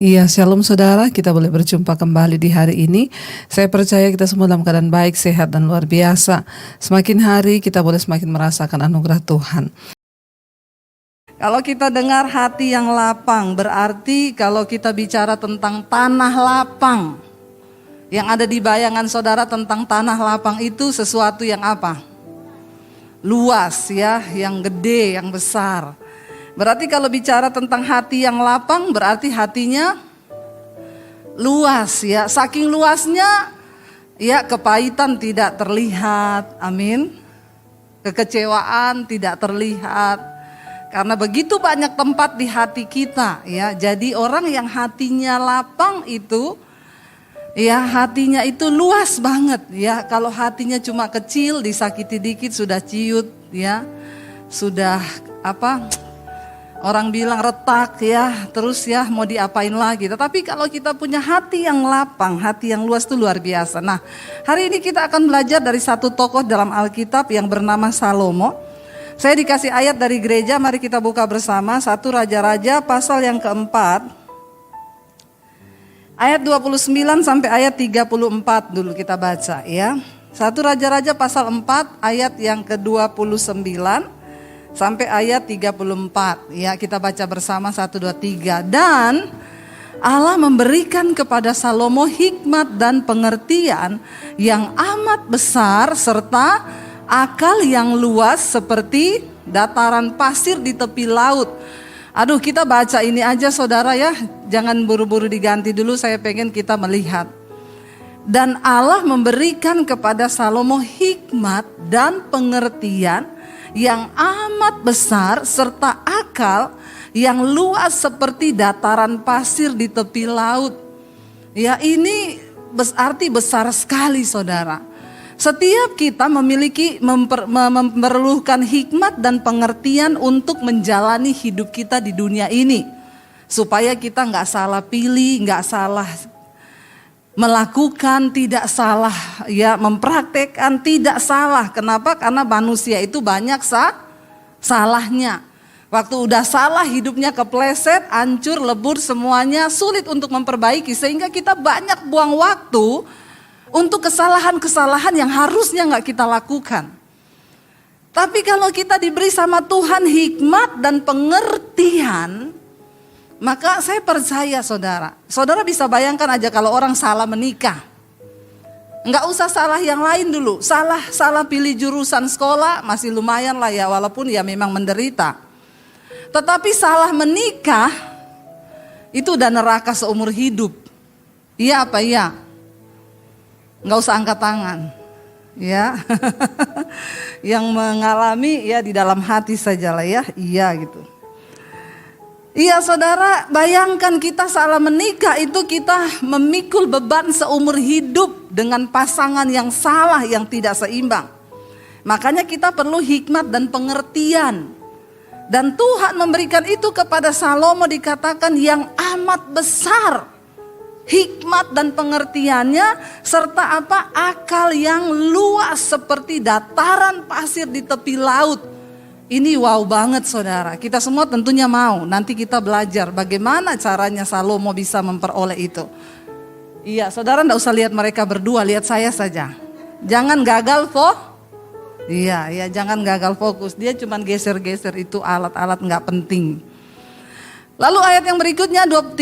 Iya, shalom saudara, kita boleh berjumpa kembali di hari ini. Saya percaya kita semua dalam keadaan baik, sehat, dan luar biasa. Semakin hari kita boleh semakin merasakan anugerah Tuhan. Kalau kita dengar hati yang lapang, berarti kalau kita bicara tentang tanah lapang, yang ada di bayangan saudara tentang tanah lapang itu sesuatu yang apa? Luas ya, yang gede, yang besar. Berarti kalau bicara tentang hati yang lapang, berarti hatinya luas ya. Saking luasnya ya, kepahitan tidak terlihat, amin. Kekecewaan tidak terlihat. Karena begitu banyak tempat di hati kita ya. Jadi orang yang hatinya lapang itu ya, hatinya itu luas banget ya. Kalau hatinya cuma kecil, disakiti dikit sudah ciut ya. Sudah orang bilang retak ya, terus ya mau diapain lagi. Tetapi kalau kita punya hati yang lapang, hati yang luas itu luar biasa. Nah, hari ini kita akan belajar dari satu tokoh dalam Alkitab yang bernama Salomo. Saya dikasih ayat dari gereja, mari kita buka bersama. 1 Raja-Raja pasal yang keempat. Ayat 29 sampai ayat 34 dulu kita baca ya. 1 Raja-Raja pasal 4 ayat yang ke-29. Sampai ayat 34 ya, kita baca bersama 1, 2, 3. Dan Allah memberikan kepada Salomo hikmat dan pengertian yang amat besar serta akal yang luas seperti dataran pasir di tepi laut. Aduh, kita baca ini aja saudara ya, jangan buru-buru diganti dulu, saya pengen kita melihat. Dan Allah memberikan kepada Salomo hikmat dan pengertian yang amat besar serta akal yang luas seperti dataran pasir di tepi laut. Ya, ini berarti besar sekali saudara. Setiap kita memerlukan hikmat dan pengertian untuk menjalani hidup kita di dunia ini. Supaya kita gak salah pilih, gak salah melakukan, tidak salah ya, mempraktekkan tidak salah. Kenapa? Karena manusia itu banyak salahnya. Waktu udah salah, hidupnya kepleset, hancur, lebur semuanya, sulit untuk memperbaiki. Sehingga kita banyak buang waktu untuk kesalahan-kesalahan yang harusnya gak kita lakukan. Tapi kalau kita diberi sama Tuhan hikmat dan pengertian, maka saya percaya saudara bisa bayangkan aja kalau orang salah menikah. Enggak usah salah yang lain dulu, salah pilih jurusan sekolah masih lumayan lah ya, walaupun ya memang menderita. Tetapi salah menikah itu udah neraka seumur hidup. Iya apa iya? Enggak usah angkat tangan ya. Yang mengalami ya di dalam hati sajalah ya, iya gitu. Iya saudara, bayangkan kita salah menikah itu kita memikul beban seumur hidup dengan pasangan yang salah, yang tidak seimbang. Makanya kita perlu hikmat dan pengertian. Dan Tuhan memberikan itu kepada Salomo, dikatakan yang amat besar. Hikmat dan pengertiannya serta akal yang luas seperti dataran pasir di tepi laut. Ini wow banget saudara, kita semua tentunya mau, nanti kita belajar bagaimana caranya Salomo bisa memperoleh itu. Iya saudara, enggak usah lihat mereka berdua, lihat saya saja. Jangan gagal Iya, jangan gagal fokus, dia cuma geser-geser itu alat-alat enggak penting. Lalu ayat yang berikutnya 30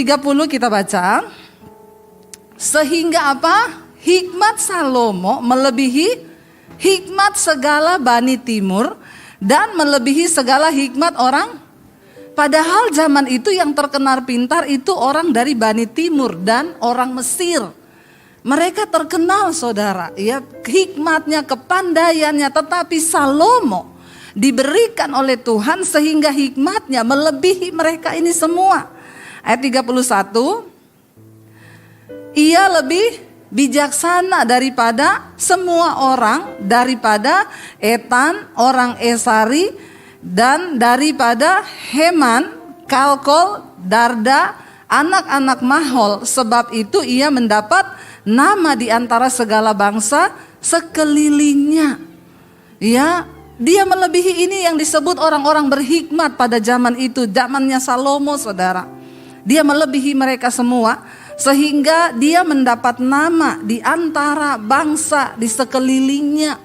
kita baca. Sehingga hikmat Salomo melebihi hikmat segala Bani Timur dan melebihi segala hikmat orang. Padahal zaman itu yang terkenal pintar itu orang dari Bani Timur dan orang Mesir. Mereka terkenal saudara ya, hikmatnya, kepandaiannya. Tetapi Salomo diberikan oleh Tuhan sehingga hikmatnya melebihi mereka ini semua. Ayat 31, ia lebih bijaksana daripada semua orang, daripada Etan orang Esari, dan daripada Heman, Kalkol, Darda, anak-anak Mahol. Sebab itu ia mendapat nama di antara segala bangsa sekelilingnya. Ya, dia melebihi ini yang disebut orang-orang berhikmat pada zaman itu, zamannya Salomo saudara. Dia melebihi mereka semua, sehingga dia mendapat nama di antara bangsa di sekelilingnya.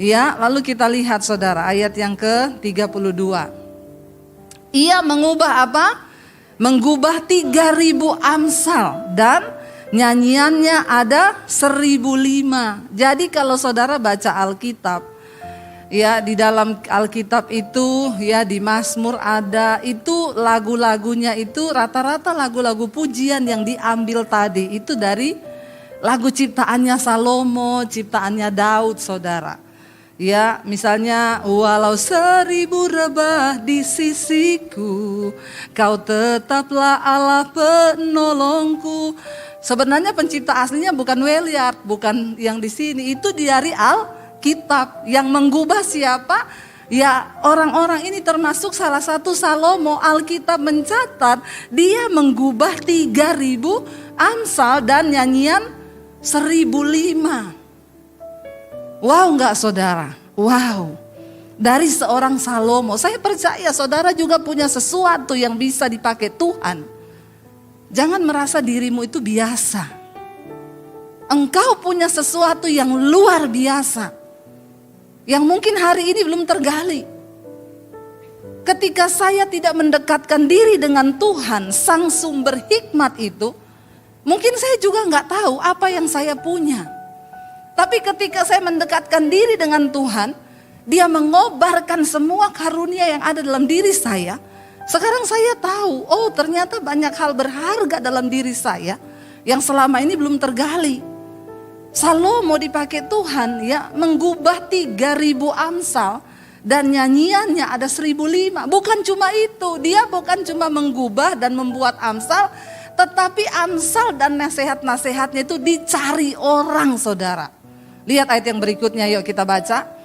Ya, lalu kita lihat saudara ayat yang ke-32. Ia mengubah apa? Mengubah 3.000 amsal dan nyanyiannya ada 1.005. Jadi kalau saudara baca Alkitab, ya di dalam Alkitab itu ya di Mazmur ada itu lagu-lagunya itu rata-rata lagu-lagu pujian yang diambil tadi itu dari lagu ciptaannya Salomo, ciptaannya Daud saudara. Ya misalnya walau 1.000 rebah di sisiku, kau tetaplah Allah penolongku. Sebenarnya pencipta aslinya bukan Weliard, bukan yang di sini, itu dari Alkitab. Yang menggubah siapa? Ya orang-orang ini termasuk salah satu Salomo. Alkitab mencatat dia menggubah 3.000 amsal dan nyanyian 1.005. Wow enggak saudara? Wow. Dari seorang Salomo, saya percaya saudara juga punya sesuatu yang bisa dipakai Tuhan. Jangan merasa dirimu itu biasa. Engkau punya sesuatu yang luar biasa, yang mungkin hari ini belum tergali. Ketika saya tidak mendekatkan diri dengan Tuhan, sang sumber hikmat itu, mungkin saya juga nggak tahu apa yang saya punya. Tapi ketika saya mendekatkan diri dengan Tuhan, Dia mengobarkan semua karunia yang ada dalam diri saya. Sekarang saya tahu, oh ternyata banyak hal berharga dalam diri saya yang selama ini belum tergali. Salomo dipakai Tuhan ya menggubah 3.000 amsal dan nyanyiannya ada 1.005. Bukan cuma itu, dia bukan cuma menggubah dan membuat amsal, tetapi amsal dan nasihat-nasihatnya itu dicari orang saudara. Lihat ayat yang berikutnya, yuk kita baca.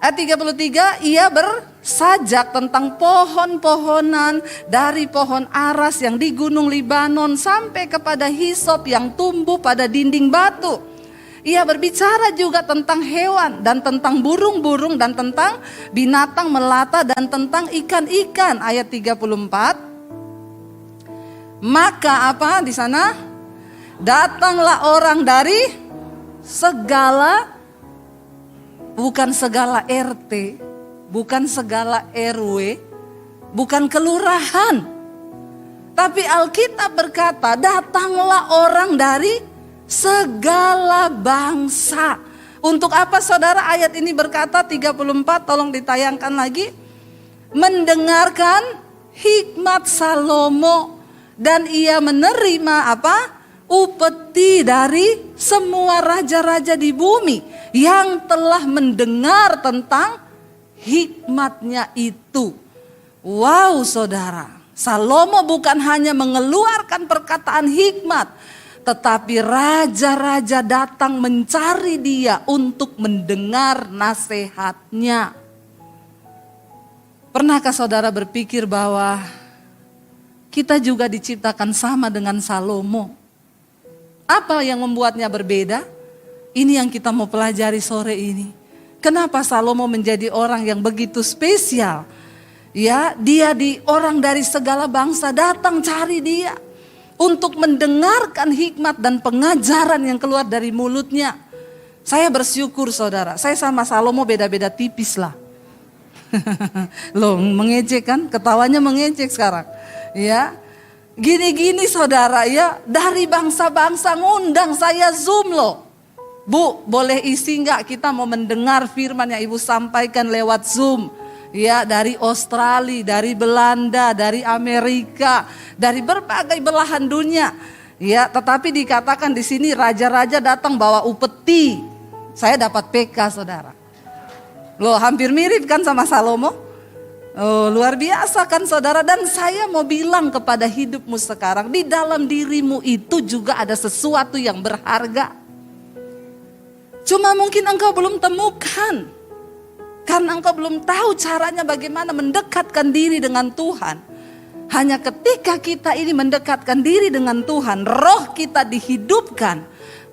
Ayat 33, ia bersajak tentang pohon-pohonan dari pohon aras yang di gunung Libanon sampai kepada hisop yang tumbuh pada dinding batu. Ia berbicara juga tentang hewan dan tentang burung-burung dan tentang binatang melata dan tentang ikan-ikan. Ayat 34. Maka apa di sana? Datanglah orang dari segala, bukan segala RT, bukan segala RW, bukan kelurahan. Tapi Alkitab berkata, datanglah orang dari segala bangsa. Untuk apa saudara ayat ini berkata 34, tolong ditayangkan lagi. Mendengarkan hikmat Salomo dan ia menerima apa? Upeti dari semua raja-raja di bumi yang telah mendengar tentang hikmatnya itu. Wow saudara, Salomo bukan hanya mengeluarkan perkataan hikmat, tetapi raja-raja datang mencari dia untuk mendengar nasihatnya. Pernahkah saudara berpikir bahwa kita juga diciptakan sama dengan Salomo? Apa yang membuatnya berbeda? Ini yang kita mau pelajari sore ini. Kenapa Salomo menjadi orang yang begitu spesial? Ya, dia orang dari segala bangsa datang cari dia untuk mendengarkan hikmat dan pengajaran yang keluar dari mulutnya. Saya bersyukur saudara, saya sama Salomo beda-beda tipis lah. Loh, mengejek kan? Ketawanya mengejek sekarang. Ya. Gini-gini saudara ya, dari bangsa-bangsa ngundang saya Zoom loh. Bu, boleh isi enggak, kita mau mendengar firman yang Ibu sampaikan lewat Zoom. Ya, dari Australia, dari Belanda, dari Amerika, dari berbagai belahan dunia. Ya, tetapi dikatakan di sini raja-raja datang bawa upeti. Saya dapat PK saudara. Loh, hampir mirip kan sama Salomo? Oh, luar biasa kan saudara. Dan saya mau bilang kepada hidupmu sekarang, di dalam dirimu itu juga ada sesuatu yang berharga. Cuma mungkin engkau belum temukan, karena engkau belum tahu caranya bagaimana mendekatkan diri dengan Tuhan. Hanya ketika kita ini mendekatkan diri dengan Tuhan, roh kita dihidupkan,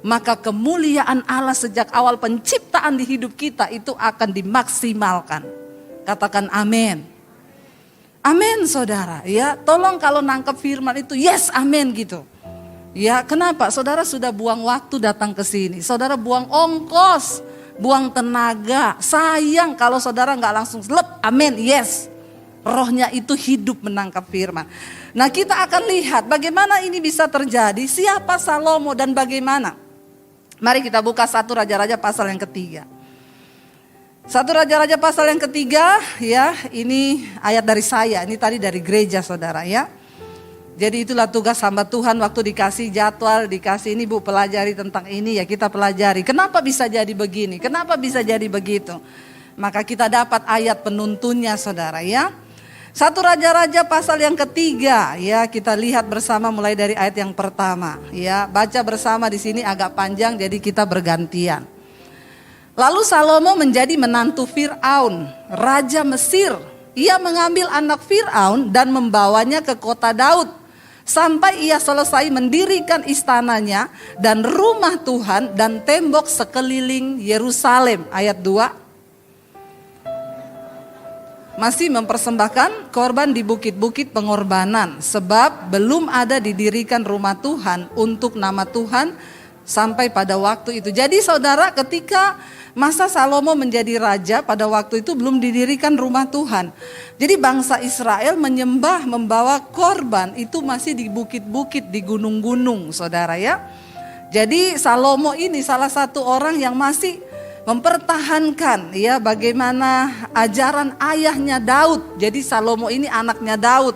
maka kemuliaan Allah sejak awal penciptaan di hidup kita itu akan dimaksimalkan. Katakan amin. Amin saudara, ya tolong kalau nangkep firman itu yes amin gitu. Ya kenapa? Saudara sudah buang waktu datang ke sini, saudara buang ongkos, buang tenaga. Sayang kalau saudara nggak langsung lep amin yes. Rohnya itu hidup menangkap firman. Nah kita akan lihat bagaimana ini bisa terjadi, siapa Salomo dan bagaimana. Mari kita buka 1 Raja-Raja pasal yang ketiga. 1 Raja-Raja pasal yang ketiga, ya ini ayat dari saya, ini tadi dari gereja saudara ya. Jadi itulah tugas hamba Tuhan waktu dikasih jadwal, dikasih ini Bu pelajari tentang ini ya kita pelajari. Kenapa bisa jadi begini, kenapa bisa jadi begitu. Maka kita dapat ayat penuntunnya saudara ya. 1 Raja-Raja pasal yang ketiga ya kita lihat bersama mulai dari ayat yang pertama ya. Baca bersama di sini agak panjang jadi kita bergantian. Lalu Salomo menjadi menantu Fir'aun, raja Mesir. Ia mengambil anak Fir'aun dan membawanya ke kota Daud. Sampai ia selesai mendirikan istananya dan rumah Tuhan dan tembok sekeliling Yerusalem. Ayat 2. Masih mempersembahkan korban di bukit-bukit pengorbanan. Sebab belum ada didirikan rumah Tuhan untuk nama Tuhan sampai pada waktu itu. Jadi saudara ketika masa Salomo menjadi raja pada waktu itu belum didirikan rumah Tuhan. Jadi bangsa Israel menyembah membawa korban itu masih di bukit-bukit, di gunung-gunung saudara ya. Jadi Salomo ini salah satu orang yang masih mempertahankan ya bagaimana ajaran ayahnya Daud. Jadi Salomo ini anaknya Daud.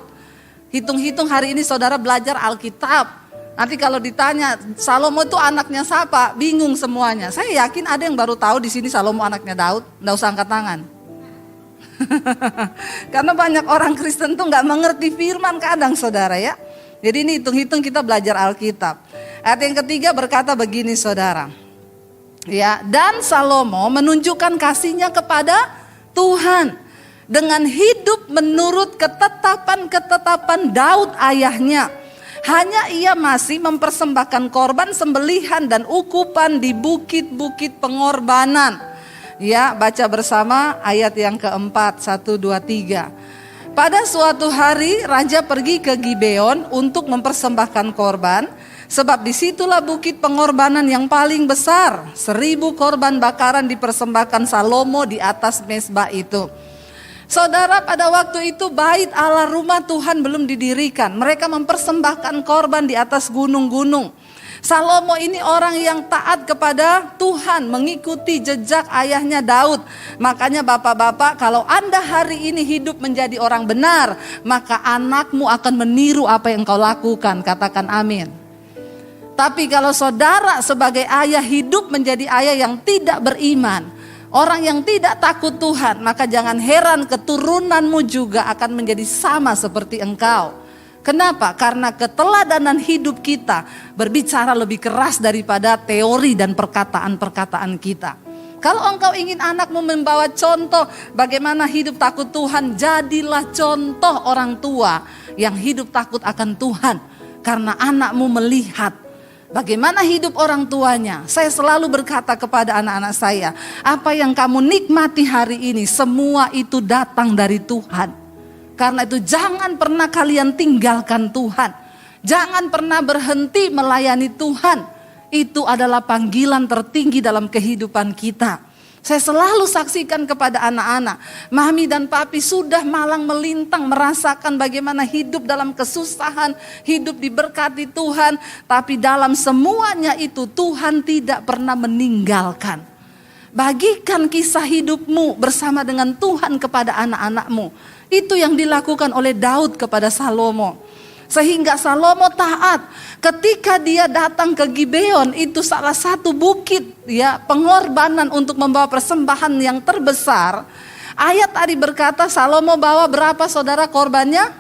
Hitung-hitung hari ini saudara belajar Alkitab. Nanti kalau ditanya Salomo itu anaknya siapa, bingung semuanya. Saya yakin ada yang baru tahu di sini Salomo anaknya Daud. Nggak usah angkat tangan. Karena banyak orang Kristen tuh nggak mengerti firman kadang saudara ya. Jadi ini hitung-hitung kita belajar Alkitab. Ayat yang ketiga berkata begini saudara. Ya, dan Salomo menunjukkan kasihnya kepada Tuhan dengan hidup menurut ketetapan-ketetapan Daud ayahnya. Hanya ia masih mempersembahkan korban sembelihan dan ukupan di bukit-bukit pengorbanan. Ya, baca bersama ayat yang keempat, 1, 2, 3. Pada suatu hari raja pergi ke Gibeon untuk mempersembahkan korban. Sebab disitulah bukit pengorbanan yang paling besar. 1000 korban bakaran dipersembahkan Salomo di atas mezbah itu. Saudara pada waktu itu bait Allah rumah Tuhan belum didirikan. Mereka mempersembahkan korban di atas gunung-gunung. Salomo ini orang yang taat kepada Tuhan, mengikuti jejak ayahnya Daud. Makanya bapak-bapak kalau Anda hari ini hidup menjadi orang benar, maka anakmu akan meniru apa yang kau lakukan. Katakan amin. Tapi kalau saudara sebagai ayah hidup menjadi ayah yang tidak beriman, orang yang tidak takut Tuhan, maka jangan heran keturunanmu juga akan menjadi sama seperti engkau. Kenapa? Karena keteladanan hidup kita berbicara lebih keras daripada teori dan perkataan-perkataan kita. Kalau engkau ingin anakmu membawa contoh bagaimana hidup takut Tuhan, jadilah contoh orang tua yang hidup takut akan Tuhan. Karena anakmu melihat bagaimana hidup orang tuanya. Saya selalu berkata kepada anak-anak saya, apa yang kamu nikmati hari ini semua itu datang dari Tuhan. Karena itu jangan pernah kalian tinggalkan Tuhan. Jangan pernah berhenti melayani Tuhan. Itu adalah panggilan tertinggi dalam kehidupan kita. Saya selalu saksikan kepada anak-anak, mami dan papi sudah malang melintang merasakan bagaimana hidup dalam kesusahan, hidup diberkati Tuhan. Tapi dalam semuanya itu Tuhan tidak pernah meninggalkan. Bagikan kisah hidupmu bersama dengan Tuhan kepada anak-anakmu. Itu yang dilakukan oleh Daud kepada Salomo. Sehingga Salomo taat. Ketika dia datang ke Gibeon, itu salah satu bukit ya pengorbanan untuk membawa persembahan yang terbesar. Ayat tadi berkata Salomo bawa berapa saudara korbannya?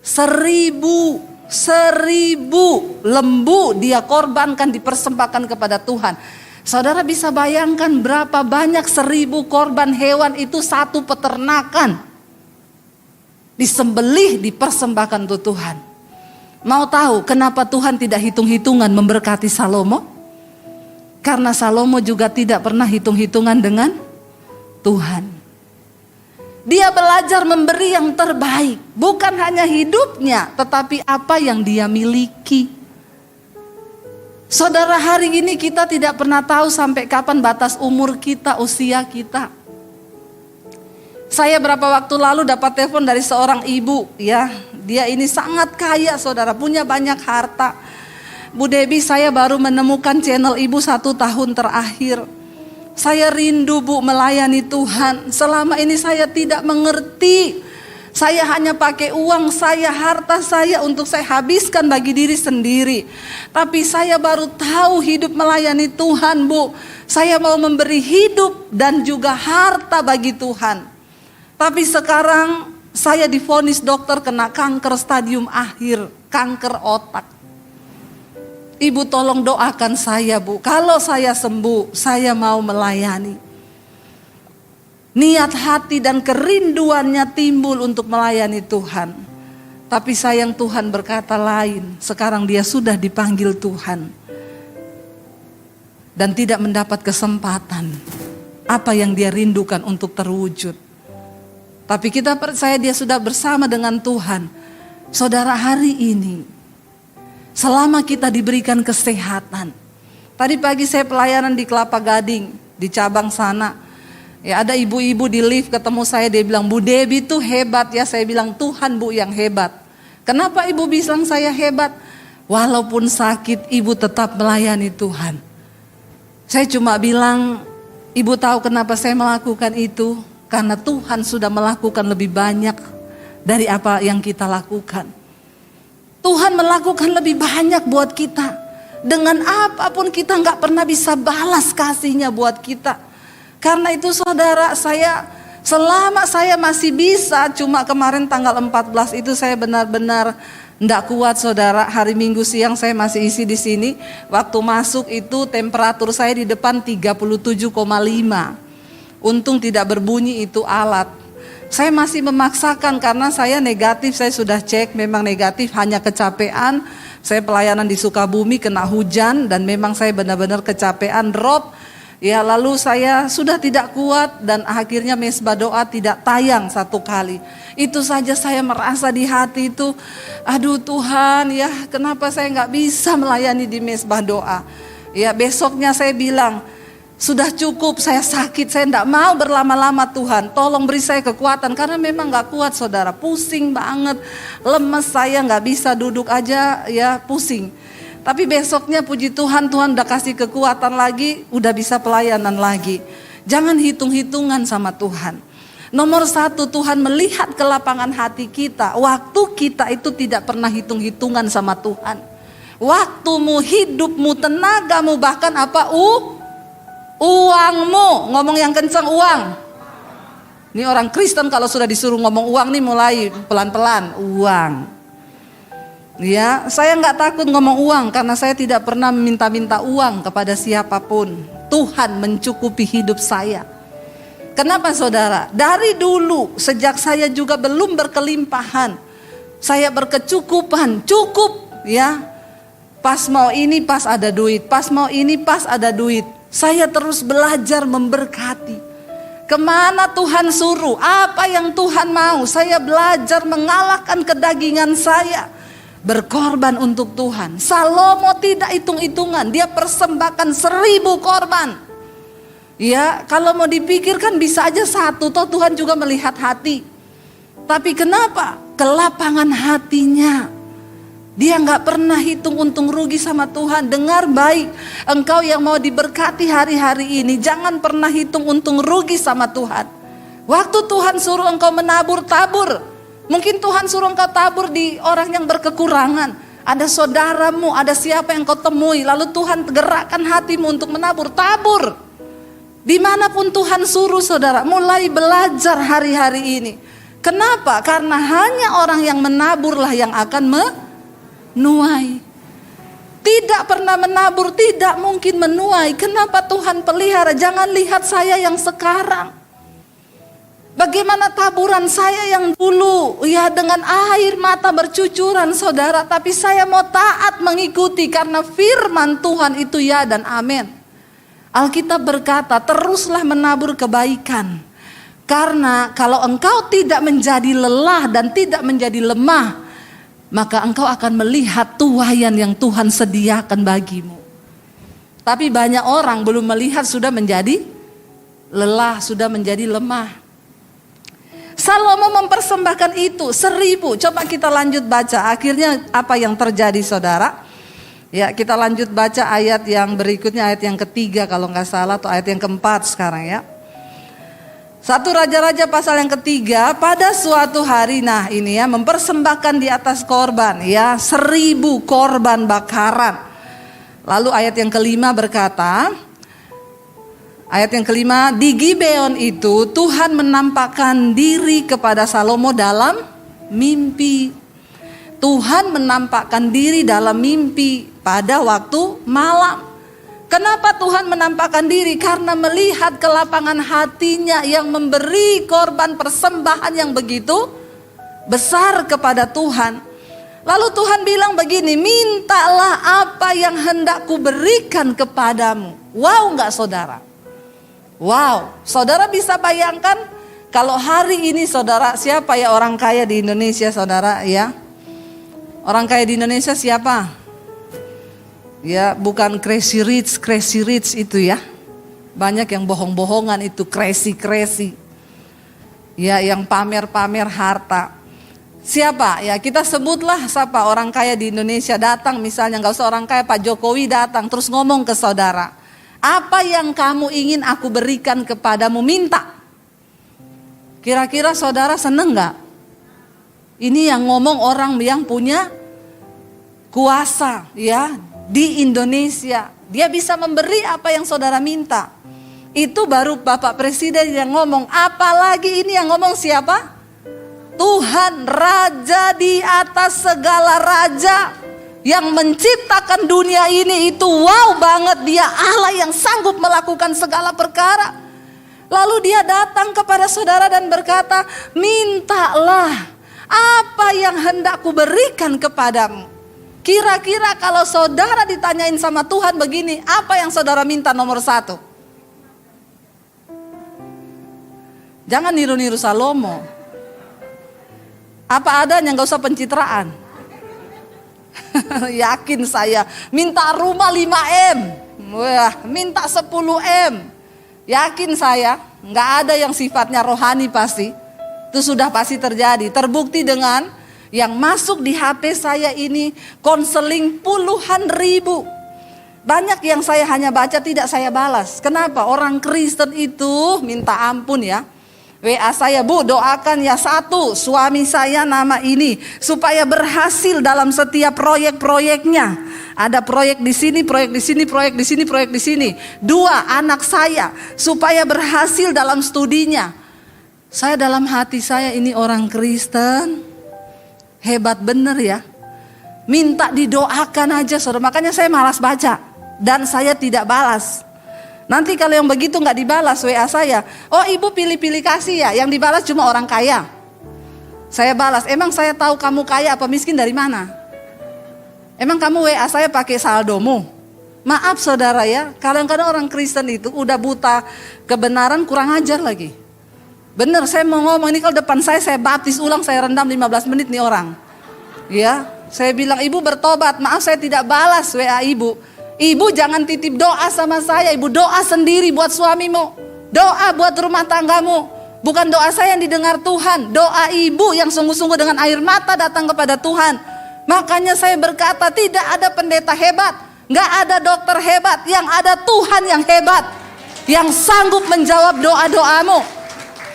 1000 lembu dia korbankan, dipersembahkan kepada Tuhan. Saudara bisa bayangkan berapa banyak 1000 korban hewan itu satu peternakan. Disembelih, dipersembahkan untuk Tuhan. Mau tahu kenapa Tuhan tidak hitung-hitungan memberkati Salomo? Karena Salomo juga tidak pernah hitung-hitungan dengan Tuhan. Dia belajar memberi yang terbaik, bukan hanya hidupnya, tetapi apa yang dia miliki. Saudara, hari ini kita tidak pernah tahu sampai kapan batas umur kita, usia kita. Saya berapa waktu lalu dapat telepon dari seorang ibu, ya. Dia ini sangat kaya, saudara, punya banyak harta. Bu Debbie, saya baru menemukan channel ibu 1 tahun terakhir. Saya rindu, Bu, melayani Tuhan. Selama ini saya tidak mengerti. Saya hanya pakai uang saya, harta saya untuk saya habiskan bagi diri sendiri. Tapi saya baru tahu hidup melayani Tuhan, Bu. Saya mau memberi hidup dan juga harta bagi Tuhan. Tapi sekarang saya divonis dokter kena kanker stadium akhir, kanker otak. Ibu tolong doakan saya, Bu. Kalau saya sembuh, saya mau melayani. Niat hati dan kerinduannya timbul untuk melayani Tuhan. Tapi sayang Tuhan berkata lain. Sekarang dia sudah dipanggil Tuhan. Dan tidak mendapat kesempatan. Apa yang dia rindukan untuk terwujud. Tapi kita percaya dia sudah bersama dengan Tuhan. Saudara, hari ini selama kita diberikan kesehatan. Tadi pagi saya pelayanan di Kelapa Gading, di cabang sana. Ya, ada ibu-ibu di lift ketemu saya, dia bilang, Bu Debbie tuh hebat ya. Saya bilang, Tuhan, Bu, yang hebat. Kenapa ibu bilang saya hebat? Walaupun sakit, ibu tetap melayani Tuhan. Saya cuma bilang, ibu tahu kenapa saya melakukan itu? Karena Tuhan sudah melakukan lebih banyak dari apa yang kita lakukan. Tuhan melakukan lebih banyak buat kita. Dengan apapun kita gak pernah bisa balas kasihnya buat kita. Karena itu saudara, selama saya masih bisa, cuma kemarin tanggal 14 itu saya benar-benar enggak kuat, saudara. Hari Minggu siang saya masih isi di sini. Waktu masuk itu temperatur saya di depan 37,5. Untung tidak berbunyi itu alat. Saya masih memaksakan karena saya negatif, saya sudah cek memang negatif, hanya kecapean. Saya pelayanan di Sukabumi kena hujan dan memang saya benar-benar kecapean, drop. Ya, lalu saya sudah tidak kuat dan akhirnya mesbah doa tidak tayang 1 kali. Itu saja saya merasa di hati itu, aduh Tuhan ya, kenapa saya nggak bisa melayani di mesbah doa. Ya, besoknya saya bilang, sudah cukup, saya sakit, saya nggak mau berlama-lama Tuhan. Tolong beri saya kekuatan karena memang nggak kuat, saudara, pusing banget, lemes, saya nggak bisa duduk aja ya pusing. Tapi besoknya puji Tuhan, Tuhan udah kasih kekuatan lagi, udah bisa pelayanan lagi. Jangan hitung-hitungan sama Tuhan. Nomor 1, Tuhan melihat ke lapangan hati kita. Waktu kita itu tidak pernah hitung-hitungan sama Tuhan. Waktumu, hidupmu, tenagamu, bahkan apa? Uangmu. Ngomong yang kencang, uang. Ini orang Kristen kalau sudah disuruh ngomong uang nih mulai pelan-pelan. Uang. Ya, saya nggak takut ngomong uang karena saya tidak pernah meminta-minta uang kepada siapapun. Tuhan mencukupi hidup saya. Kenapa saudara? Dari dulu sejak saya juga belum berkelimpahan, saya berkecukupan, cukup ya. Pas mau ini pas ada duit, pas mau ini pas ada duit. Saya terus belajar memberkati. Kemana Tuhan suruh, apa yang Tuhan mau, saya belajar mengalahkan kedagingan saya. Berkorban untuk Tuhan. Salomo tidak hitung-hitungan, dia persembahkan 1000 korban. Ya, kalau mau dipikirkan bisa aja 1, toh Tuhan juga melihat hati. Tapi kenapa? Kelapangan hatinya. Dia gak pernah hitung untung rugi sama Tuhan. Dengar baik, engkau yang mau diberkati hari-hari ini, jangan pernah hitung untung rugi sama Tuhan. Waktu Tuhan suruh engkau menabur, tabur. Mungkin Tuhan suruh engkau tabur di orang yang berkekurangan. Ada saudaramu, ada siapa yang kau temui. Lalu Tuhan gerakkan hatimu untuk menabur, tabur. Dimanapun Tuhan suruh saudara, mulai belajar hari-hari ini. Kenapa? Karena hanya orang yang menaburlah yang akan menuai. Tidak pernah menabur, tidak mungkin menuai. Kenapa Tuhan pelihara? Jangan lihat saya yang sekarang. Bagaimana taburan saya yang dulu, ya dengan air mata bercucuran saudara. Tapi saya mau taat mengikuti karena firman Tuhan itu ya dan amin. Alkitab berkata, teruslah menabur kebaikan. Karena kalau engkau tidak menjadi lelah dan tidak menjadi lemah, maka engkau akan melihat tuaian yang Tuhan sediakan bagimu. Tapi banyak orang belum melihat sudah menjadi lelah, sudah menjadi lemah. Salomo mempersembahkan itu 1000. Coba kita lanjut baca. Akhirnya apa yang terjadi, saudara? Ya, kita lanjut baca ayat yang berikutnya, ayat yang ketiga kalau nggak salah, atau ayat yang keempat sekarang ya. 1 Raja-Raja pasal yang ketiga, pada suatu hari, nah ini ya, mempersembahkan di atas korban ya, 1000 korban bakaran. Lalu ayat yang kelima berkata, ayat yang kelima, di Gibeon itu Tuhan menampakkan diri kepada Salomo dalam mimpi. Tuhan menampakkan diri dalam mimpi pada waktu malam. Kenapa Tuhan menampakkan diri? Karena melihat kelapangan hatinya yang memberi korban persembahan yang begitu besar kepada Tuhan. Lalu Tuhan bilang begini, mintalah apa yang hendak kuberikan kepadamu. Wow enggak saudara? Wow, saudara bisa bayangkan kalau hari ini saudara, siapa ya orang kaya di Indonesia saudara ya? Orang kaya di Indonesia siapa? Ya, bukan crazy rich itu ya. Banyak yang bohong-bohongan itu, crazy. Ya, yang pamer-pamer harta. Siapa? Ya, kita sebutlah siapa orang kaya di Indonesia datang, misalnya nggak usah orang kaya, Pak Jokowi datang terus ngomong ke saudara, apa yang kamu ingin aku berikan kepadamu, minta. Kira-kira saudara seneng nggak? Ini yang ngomong orang yang punya kuasa ya di Indonesia. Dia bisa memberi apa yang saudara minta. Itu baru Bapak Presiden yang ngomong. Apalagi ini yang ngomong siapa? Tuhan, Raja di atas segala raja, yang menciptakan dunia ini. Itu wow banget, dia Allah yang sanggup melakukan segala perkara. Lalu dia datang kepada saudara dan berkata, mintalah apa yang hendak kuberikan kepadamu. Kira-kira kalau saudara ditanyain sama Tuhan begini, apa yang saudara minta nomor 1? Jangan niru-niru Salomo. Apa adanya, gak usah pencitraan. Yakin saya, minta rumah 5M. Wah, minta 10M. Yakin saya, gak ada yang sifatnya rohani pasti. Itu sudah pasti terjadi. Terbukti dengan yang masuk di HP saya ini konseling puluhan ribu. Banyak yang saya hanya baca tidak saya balas. Kenapa? Orang Kristen itu minta ampun ya. WA saya, Bu doakan ya, 1, suami saya nama ini supaya berhasil dalam setiap proyek-proyeknya. Ada proyek di sini, proyek di sini, proyek di sini, proyek di sini. 2, anak saya supaya berhasil dalam studinya. Saya dalam hati saya, ini orang Kristen hebat bener ya. Minta didoakan aja saudara. Makanya saya malas baca dan saya tidak balas. Nanti kalau yang begitu gak dibalas WA saya, oh ibu pilih-pilih kasih ya, yang dibalas cuma orang kaya. Saya balas, emang saya tahu kamu kaya apa miskin dari mana? Emang kamu WA saya pakai saldomu? Maaf saudara ya, kadang-kadang orang Kristen itu udah buta kebenaran, kurang ajar lagi. Bener, saya mau ngomong ini, kalau depan saya baptis ulang, saya rendam 15 menit nih orang. Ya, saya bilang ibu bertobat, maaf saya tidak balas WA ibu. Ibu jangan titip doa sama saya, ibu doa sendiri buat suamimu. Doa buat rumah tanggamu. Bukan doa saya yang didengar Tuhan, doa ibu yang sungguh-sungguh dengan air mata datang kepada Tuhan. Makanya saya berkata tidak ada pendeta hebat, gak ada dokter hebat, yang ada Tuhan yang hebat, yang sanggup menjawab doa-doamu.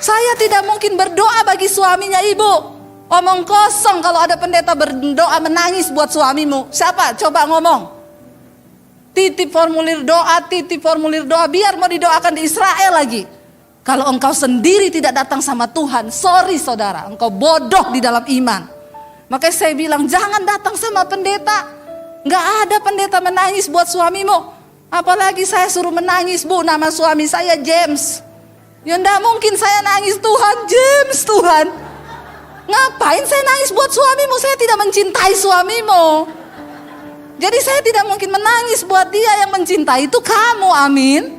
Saya tidak mungkin berdoa bagi suaminya ibu. Omong kosong kalau ada pendeta berdoa menangis buat suamimu. Siapa? Coba ngomong. Titip formulir doa, biar mau didoakan di Israel lagi. Kalau engkau sendiri tidak datang sama Tuhan, sorry saudara, engkau bodoh di dalam iman. Makanya saya bilang jangan datang sama pendeta. Gak ada pendeta menangis buat suamimu. Apalagi saya suruh menangis, Bu, nama suami saya James. Ya enggak mungkin saya nangis, Tuhan, James, Tuhan. Ngapain saya nangis buat suamimu? Saya tidak mencintai suamimu. Jadi saya tidak mungkin menangis buat dia, yang mencintai itu kamu, amin.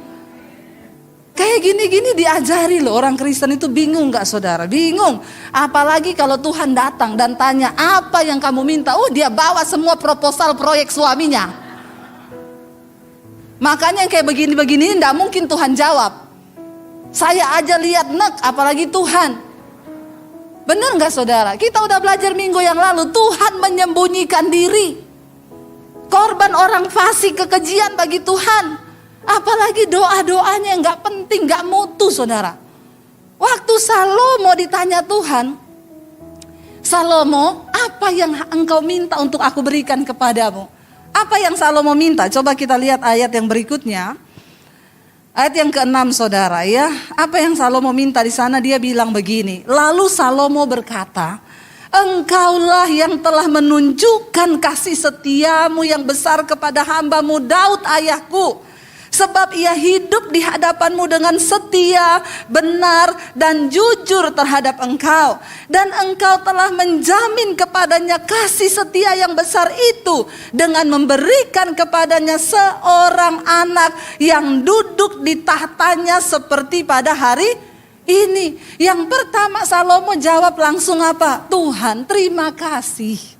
Kayak gini-gini diajari loh, orang Kristen itu bingung gak saudara? Bingung. Apalagi kalau Tuhan datang dan tanya apa yang kamu minta. Oh, dia bawa semua proposal proyek suaminya. Makanya yang kayak begini-begini tidak mungkin Tuhan jawab. Saya aja lihat apalagi Tuhan. Benar gak saudara? Kita udah belajar minggu yang lalu, Tuhan menyembunyikan diri. Korban orang fasik, kekejian bagi Tuhan. Apalagi doa-doanya yang gak penting, gak mutu saudara. Waktu Salomo ditanya Tuhan, Salomo, apa yang engkau minta untuk aku berikan kepadamu? Apa yang Salomo minta? Coba kita lihat ayat yang berikutnya. Ayat yang ke-6 saudara ya. Apa yang Salomo minta di sana, dia bilang begini. Lalu Salomo berkata, engkaulah yang telah menunjukkan kasih setiamu yang besar kepada hambamu Daud ayahku. Sebab ia hidup di hadapanmu dengan setia, benar, dan jujur terhadap engkau. Dan engkau telah menjamin kepadanya kasih setia yang besar itu dengan memberikan kepadanya seorang anak yang duduk di tahtanya seperti pada hari ini. Yang pertama Salomo jawab langsung apa? Tuhan, terima kasih.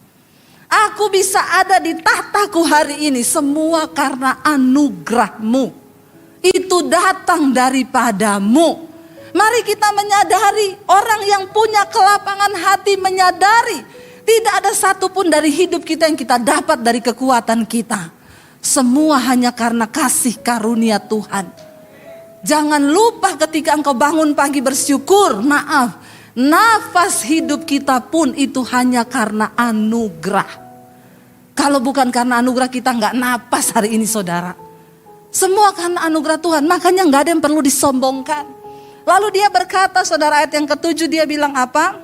Aku bisa ada di tahtaku hari ini semua karena anugerah-Mu. Itu datang daripadamu. Mari kita menyadari, orang yang punya kelapangan hati menyadari tidak ada satupun dari hidup kita yang kita dapat dari kekuatan kita. Semua hanya karena kasih karunia Tuhan. Jangan lupa ketika engkau bangun pagi bersyukur, nafas hidup kita pun itu hanya karena anugerah. Kalau bukan karena anugerah kita nggak napas hari ini saudara. Semua karena anugerah Tuhan, makanya nggak ada yang perlu disombongkan. Lalu dia berkata saudara, ayat yang ke-7 dia bilang apa?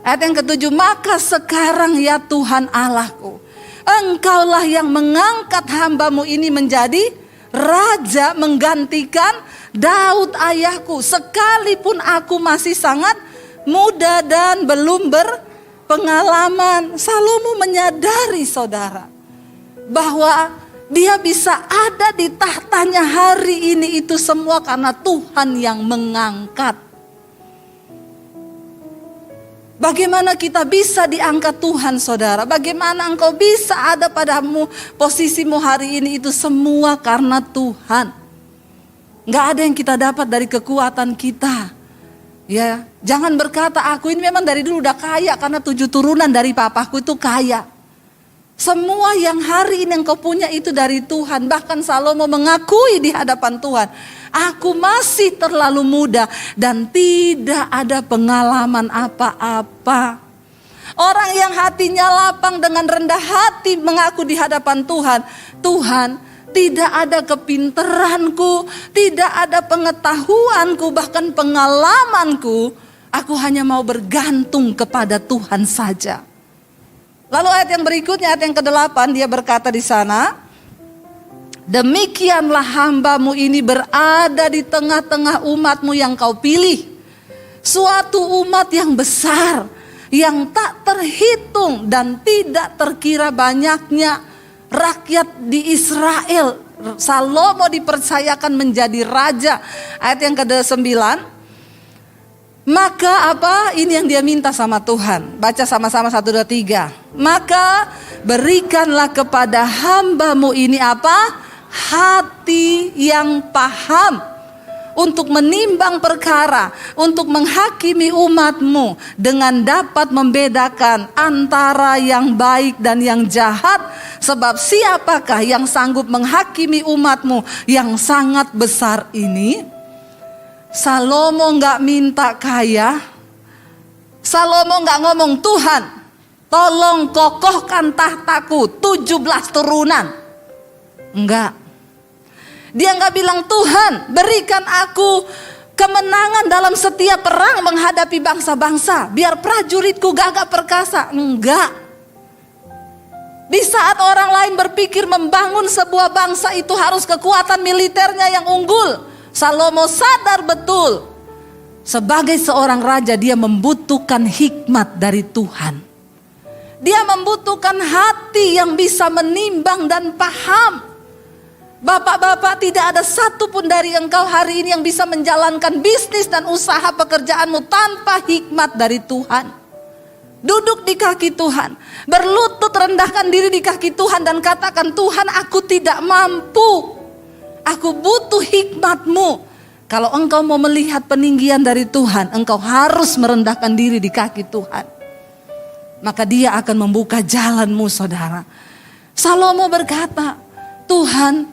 Ayat yang ke-7, maka sekarang ya Tuhan Allahku, engkaulah yang mengangkat hambamu ini menjadi raja menggantikan Daud ayahku, sekalipun aku masih sangat muda dan belum berpengalaman. Salomo menyadari saudara bahwa dia bisa ada di tahtanya hari ini itu semua karena Tuhan yang mengangkat. Bagaimana kita bisa diangkat Tuhan saudara? Bagaimana engkau bisa ada padamu posisimu hari ini itu semua karena Tuhan. Gak ada yang kita dapat dari kekuatan kita. Ya, jangan berkata aku ini memang dari dulu udah kaya karena 7 turunan dari papaku itu kaya. Semua yang hari ini engkau punya itu dari Tuhan. Bahkan Salomo mengakui di hadapan Tuhan, aku masih terlalu muda dan tidak ada pengalaman apa-apa. Orang yang hatinya lapang dengan rendah hati mengaku di hadapan Tuhan, Tuhan, tidak ada kepinteranku, tidak ada pengetahuanku, bahkan pengalamanku. Aku hanya mau bergantung kepada Tuhan saja. Lalu ayat yang berikutnya, ayat yang ke-8, dia berkata di sana, demikianlah hambamu ini berada di tengah-tengah umatmu yang kau pilih. Suatu umat yang besar, yang tak terhitung dan tidak terkira banyaknya rakyat di Israel. Salomo dipercayakan menjadi raja. Ayat yang ke-9. Maka apa? Ini yang dia minta sama Tuhan. Baca sama-sama 1, 2, 3. Maka berikanlah kepada hambamu ini apa? Hati yang paham untuk menimbang perkara, untuk menghakimi umatmu dengan dapat membedakan antara yang baik dan yang jahat. Sebab siapakah yang sanggup menghakimi umatmu yang sangat besar ini? Salomo gak minta kaya. Salomo gak ngomong, Tuhan tolong kokohkan tahtaku 17 turunan. Enggak. Dia gak bilang, Tuhan berikan aku kemenangan dalam setiap perang menghadapi bangsa-bangsa, biar prajuritku gagah perkasa. Enggak. Di saat orang lain berpikir membangun sebuah bangsa itu harus kekuatan militernya yang unggul, Salomo sadar betul sebagai seorang raja dia membutuhkan hikmat dari Tuhan. Dia membutuhkan hati yang bisa menimbang dan paham. Bapak-bapak, tidak ada satupun dari engkau hari ini yang bisa menjalankan bisnis dan usaha pekerjaanmu tanpa hikmat dari Tuhan. Duduk di kaki Tuhan, berlutut rendahkan diri di kaki Tuhan dan katakan, Tuhan, aku tidak mampu, aku butuh hikmat-Mu. Kalau engkau mau melihat peninggian dari Tuhan, engkau harus merendahkan diri di kaki Tuhan. Maka Dia akan membuka jalanmu, saudara. Salomo berkata, Tuhan,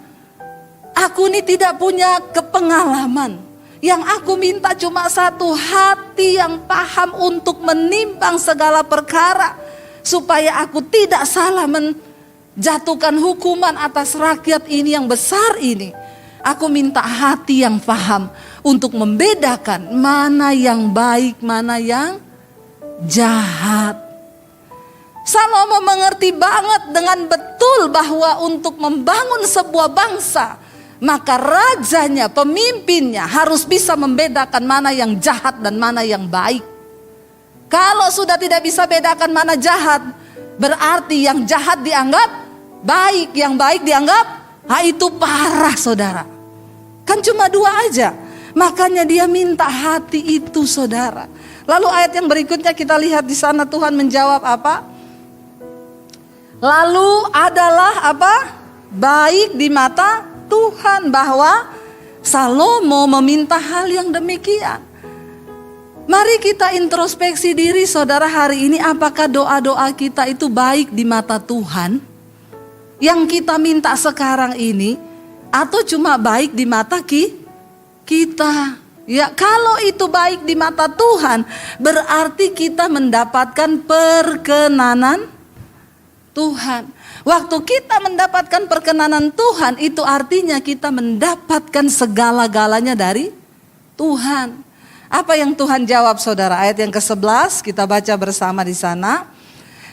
aku ini tidak punya kepengalaman. Yang aku minta cuma satu, hati yang paham untuk menimbang segala perkara. Supaya aku tidak salah menjatuhkan hukuman atas rakyat ini yang besar ini. Aku minta hati yang paham untuk membedakan mana yang baik, mana yang jahat. Salomo mengerti banget dengan betul bahwa untuk membangun sebuah bangsa, maka rajanya, pemimpinnya harus bisa membedakan mana yang jahat dan mana yang baik. Kalau sudah tidak bisa bedakan mana jahat, berarti yang jahat dianggap baik, yang baik dianggap, itu parah, saudara. Kan cuma dua aja. Makanya dia minta hati itu, saudara. Lalu ayat yang berikutnya kita lihat di sana Tuhan menjawab apa? Lalu adalah apa? Baik di mata Tuhan, bahwa Salomo meminta hal yang demikian. Mari kita introspeksi diri, saudara, hari ini apakah doa-doa kita itu baik di mata Tuhan? Yang kita minta sekarang ini, atau cuma baik di mata kita? Ya, kalau itu baik di mata Tuhan, berarti kita mendapatkan perkenanan Tuhan. Waktu kita mendapatkan perkenanan Tuhan, itu artinya kita mendapatkan segala-galanya dari Tuhan. Apa yang Tuhan jawab, saudara? Ayat yang ke-11 kita baca bersama di sana.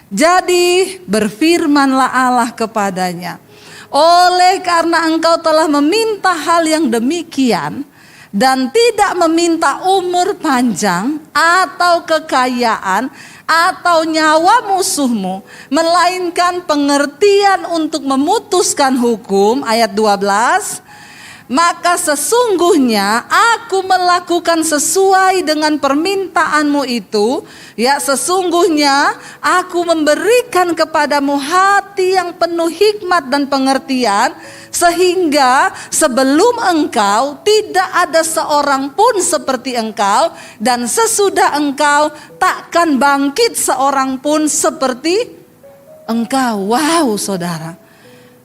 Jadi berfirmanlah Allah kepadanya, oleh karena engkau telah meminta hal yang demikian dan tidak meminta umur panjang atau kekayaan atau nyawa musuhmu, melainkan pengertian untuk memutuskan hukum. Ayat 12, maka sesungguhnya aku melakukan sesuai dengan permintaanmu itu. Ya, sesungguhnya aku memberikan kepadamu hati yang penuh hikmat dan pengertian, sehingga sebelum engkau tidak ada seorang pun seperti engkau, dan sesudah engkau takkan bangkit seorang pun seperti engkau. Wow, saudara.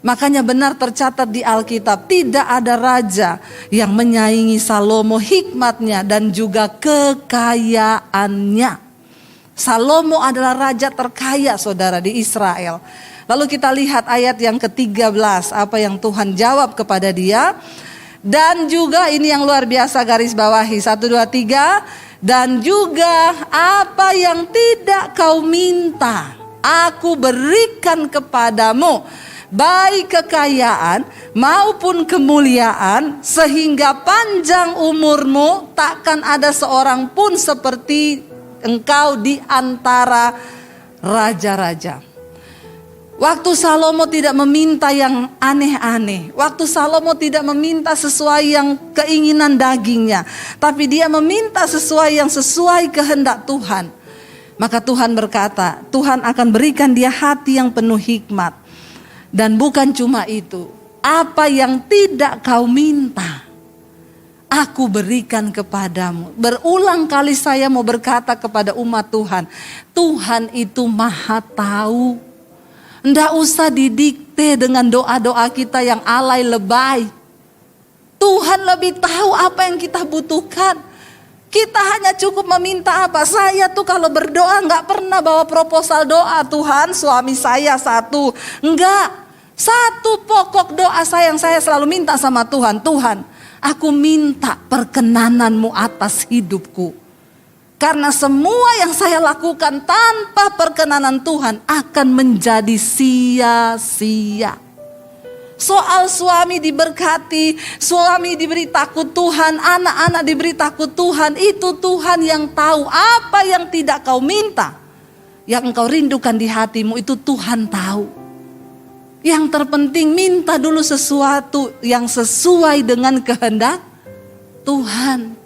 Makanya benar tercatat di Alkitab, tidak ada raja yang menyaingi Salomo hikmatnya dan juga kekayaannya. Salomo adalah raja terkaya, saudara, di Israel. Lalu kita lihat ayat yang ke-13, apa yang Tuhan jawab kepada dia. Dan juga ini yang luar biasa, garis bawahi 1, 2, 3. Dan juga apa yang tidak kau minta, aku berikan kepadamu, baik kekayaan maupun kemuliaan, sehingga panjang umurmu, takkan ada seorang pun seperti engkau di antara raja-raja. Waktu Salomo tidak meminta yang aneh-aneh, waktu Salomo tidak meminta sesuai yang keinginan dagingnya, tapi dia meminta sesuai yang sesuai kehendak Tuhan. Maka Tuhan berkata, Tuhan akan berikan dia hati yang penuh hikmat. Dan bukan cuma itu, apa yang tidak kau minta, aku berikan kepadamu. Berulang kali saya mau berkata kepada umat Tuhan, Tuhan itu maha tahu. Nggak usah didikte dengan doa-doa kita yang alay lebay. Tuhan lebih tahu apa yang kita butuhkan. Kita hanya cukup meminta apa? Saya tuh kalau berdoa nggak pernah bawa proposal doa, Tuhan suami saya satu. Enggak. Satu pokok doa saya yang saya selalu minta sama Tuhan. Tuhan, aku minta perkenananmu atas hidupku. Karena semua yang saya lakukan tanpa perkenanan Tuhan akan menjadi sia-sia. Soal suami diberkati, suami diberi takut Tuhan, anak-anak diberi takut Tuhan, itu Tuhan yang tahu. Apa yang tidak kau minta, yang engkau rindukan di hatimu, itu Tuhan tahu. Yang terpenting minta dulu sesuatu yang sesuai dengan kehendak Tuhan.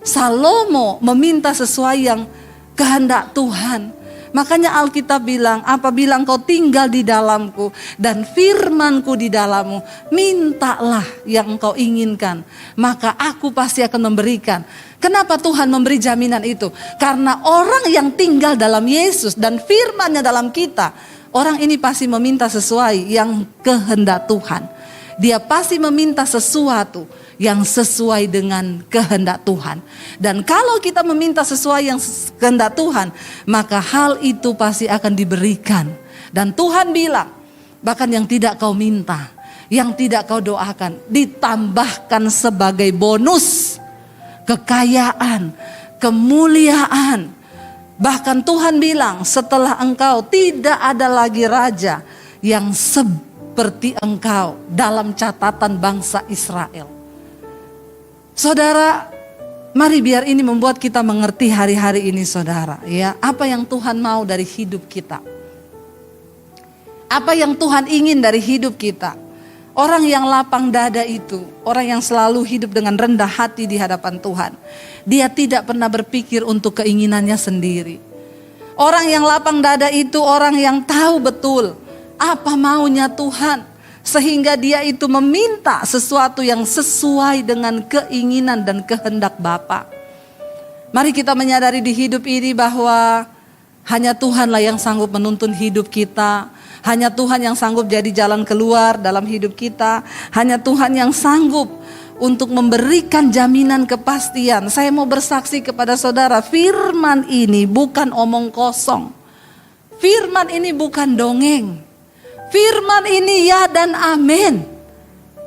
Salomo meminta sesuai yang kehendak Tuhan. Makanya Alkitab bilang, apabila engkau tinggal di dalamku dan firmanku di dalammu, mintalah yang engkau inginkan, maka aku pasti akan memberikan. Kenapa Tuhan memberi jaminan itu? Karena orang yang tinggal dalam Yesus dan firman-Nya dalam kita, orang ini pasti meminta sesuai yang kehendak Tuhan. Dia pasti meminta sesuatu yang sesuai dengan kehendak Tuhan. Dan kalau kita meminta sesuai yang kehendak Tuhan, maka hal itu pasti akan diberikan. Dan Tuhan bilang, bahkan yang tidak kau minta, yang tidak kau doakan, ditambahkan sebagai bonus, kekayaan, kemuliaan. Bahkan Tuhan bilang, setelah engkau tidak ada lagi raja yang seperti engkau dalam catatan bangsa Israel. Saudara, mari biar ini membuat kita mengerti hari-hari ini, saudara, ya, apa yang Tuhan mau dari hidup kita. Apa yang Tuhan ingin dari hidup kita. Orang yang lapang dada itu, orang yang selalu hidup dengan rendah hati di hadapan Tuhan. Dia tidak pernah berpikir untuk keinginannya sendiri. Orang yang lapang dada itu orang yang tahu betul apa maunya Tuhan. Sehingga dia itu meminta sesuatu yang sesuai dengan keinginan dan kehendak Bapa. Mari kita menyadari di hidup ini bahwa hanya Tuhanlah yang sanggup menuntun hidup kita. Hanya Tuhan yang sanggup jadi jalan keluar dalam hidup kita. Hanya Tuhan yang sanggup untuk memberikan jaminan kepastian. Saya mau bersaksi kepada saudara, firman ini bukan omong kosong. Firman ini bukan dongeng. Firman ini ya dan amin.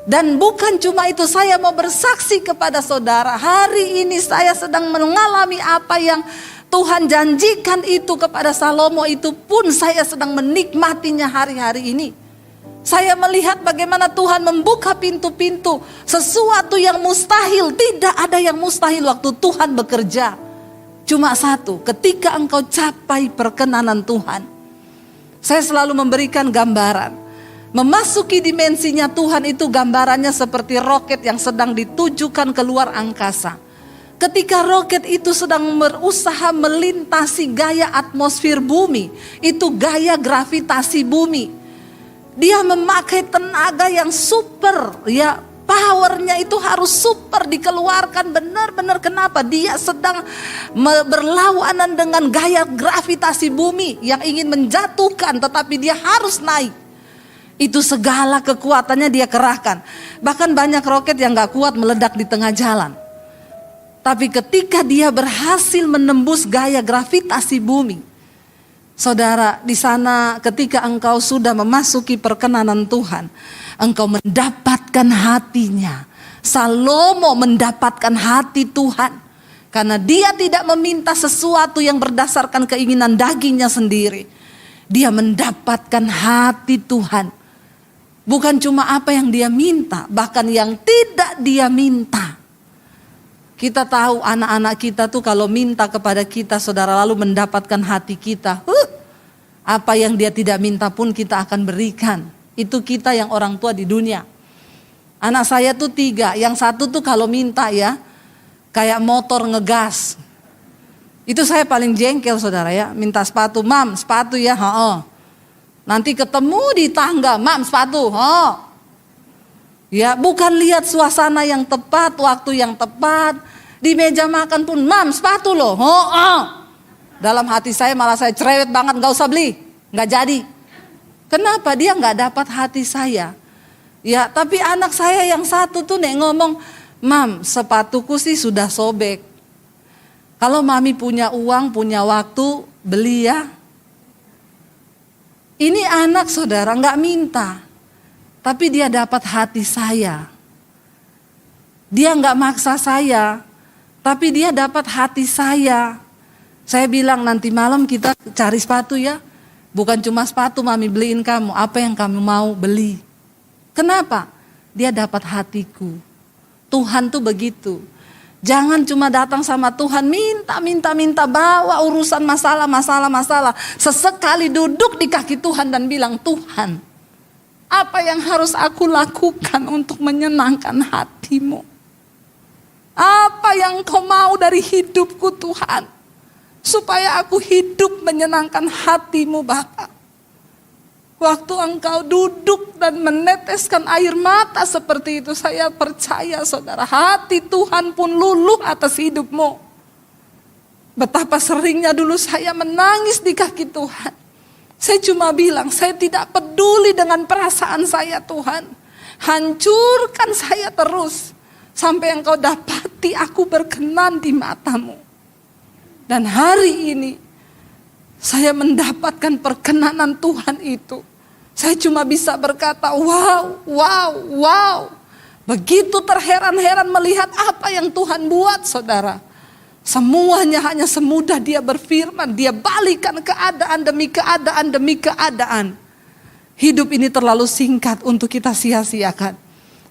Dan bukan cuma itu, saya mau bersaksi kepada saudara. Hari ini saya sedang mengalami apa yang Tuhan janjikan itu kepada Salomo, itu pun saya sedang menikmatinya hari-hari ini. Saya melihat bagaimana Tuhan membuka pintu-pintu. Sesuatu yang mustahil, tidak ada yang mustahil waktu Tuhan bekerja. Cuma satu, ketika engkau capai perkenanan Tuhan. Saya selalu memberikan gambaran. Memasuki dimensinya Tuhan itu gambarannya seperti roket yang sedang ditujukan keluar angkasa. Ketika roket itu sedang berusaha melintasi gaya atmosfer bumi, itu gaya gravitasi bumi. Dia memakai tenaga yang super, ya, powernya itu harus super dikeluarkan benar-benar. Kenapa? Dia sedang berlawanan dengan gaya gravitasi bumi yang ingin menjatuhkan, tetapi dia harus naik. Itu segala kekuatannya dia kerahkan. Bahkan banyak roket yang gak kuat meledak di tengah jalan. Tapi ketika dia berhasil menembus gaya gravitasi bumi, saudara, di sana ketika engkau sudah memasuki perkenanan Tuhan, engkau mendapatkan hatinya. Salomo mendapatkan hati Tuhan. Karena dia tidak meminta sesuatu yang berdasarkan keinginan dagingnya sendiri. Dia mendapatkan hati Tuhan. Bukan cuma apa yang dia minta, bahkan yang tidak dia minta. Kita tahu anak-anak kita tuh kalau minta kepada kita, saudara, lalu mendapatkan hati kita. Apa yang dia tidak minta pun kita akan berikan. Itu kita yang orang tua di dunia. Anak saya tuh 3, yang satu tuh kalau minta ya, kayak motor ngegas. Itu saya paling jengkel, saudara, ya. Minta sepatu, mam sepatu ya, nanti ketemu di tangga, mam sepatu, ya, bukan lihat suasana yang tepat, waktu yang tepat. Di meja makan pun, mam sepatu loh, Dalam hati saya malah saya cerewet banget, gak usah beli, gak jadi. Kenapa? Dia gak dapat hati saya. Ya, tapi anak saya yang satu tuh nek ngomong, mam sepatuku sih sudah sobek. Kalau mami punya uang, punya waktu, beli ya. Ini anak, saudara, gak minta. Tapi dia dapat hati saya. Dia gak maksa saya, tapi dia dapat hati saya. Saya bilang nanti malam kita cari sepatu ya. Bukan cuma sepatu mami beliin kamu, apa yang kamu mau beli. Kenapa? Dia dapat hatiku. Tuhan tuh begitu. Jangan cuma datang sama Tuhan minta, bawa urusan masalah. Sesekali duduk di kaki Tuhan dan bilang, Tuhan, apa yang harus aku lakukan untuk menyenangkan hati-Mu? Apa yang Kau mau dari hidupku Tuhan? Supaya aku hidup menyenangkan hati-Mu Bapa. Waktu Engkau duduk dan meneteskan air mata seperti itu, saya percaya saudara, hati Tuhan pun luluh atas hidupmu. Betapa seringnya dulu saya menangis di kaki Tuhan. Saya cuma bilang, saya tidak peduli dengan perasaan saya Tuhan. Hancurkan saya terus, sampai Engkau dapati aku berkenan di mata-Mu. Dan hari ini, saya mendapatkan perkenanan Tuhan itu. Saya cuma bisa berkata, wow, wow, wow. Begitu terheran-heran melihat apa yang Tuhan buat saudara. Semuanya hanya semudah Dia berfirman. Dia balikan keadaan demi keadaan demi keadaan. Hidup ini terlalu singkat untuk kita sia-siakan.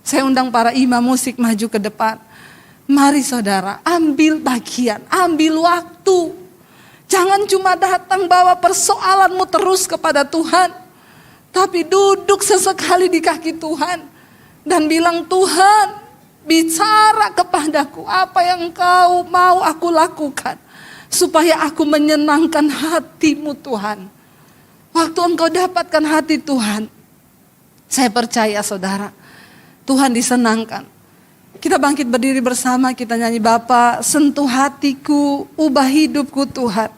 Saya undang para imam musik maju ke depan. Mari saudara, ambil bagian, ambil waktu. Jangan cuma datang bawa persoalanmu terus kepada Tuhan. Tapi duduk sesekali di kaki Tuhan. Dan bilang, Tuhan bicara kepadaku apa yang Kau mau aku lakukan. Supaya aku menyenangkan hati-Mu Tuhan. Waktu engkau dapatkan hati Tuhan. Saya percaya saudara, Tuhan disenangkan. Kita bangkit berdiri bersama, kita nyanyi, Bapa sentuh hatiku, ubah hidupku Tuhan.